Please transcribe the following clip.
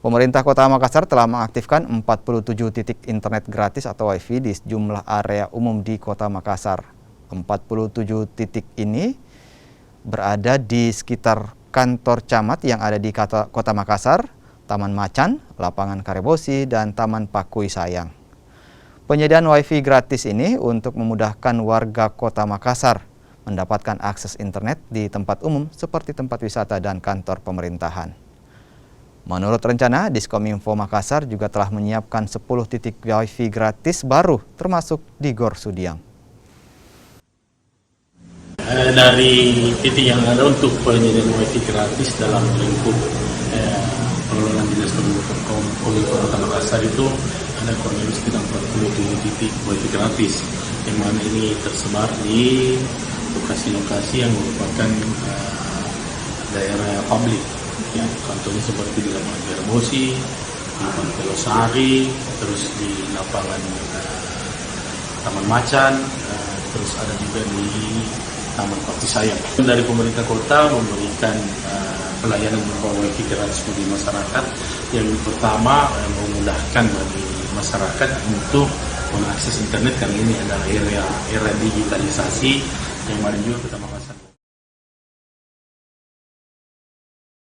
Pemerintah Kota Makassar telah mengaktifkan 47 titik internet gratis atau WiFi di sejumlah area umum di Kota Makassar. 47 titik ini berada di sekitar kantor camat yang ada di Kota Makassar, Taman Macan, Lapangan Karebosi, dan Taman Pakui Sayang. Penyediaan WiFi gratis ini untuk memudahkan warga Kota Makassar mendapatkan akses internet di tempat umum seperti tempat wisata dan kantor pemerintahan. Menurut rencana, Diskominfo Makassar juga telah menyiapkan 10 titik WiFi gratis baru, termasuk di Gor Sudiang. Dari titik yang ada untuk penyediaan WiFi gratis dalam lingkup pengelolaan Dinas Kominfo Kota Makassar itu ada kurang lebih sekitar 47 titik WiFi gratis, yang mana ini tersebar di lokasi-lokasi yang merupakan daerah publik. Ya, contohnya seperti di Lapangan Karebosi, di Pantai Losari, terus di lapangan Taman Macan, terus ada juga di Taman Pakui Sayang. Dari pemerintah kota memberikan pelayanan berupa WiFi gratis bagi masyarakat. Yang pertama memudahkan bagi masyarakat untuk mengakses internet, karena ini adalah era digitalisasi yang mana juga Kota Makassar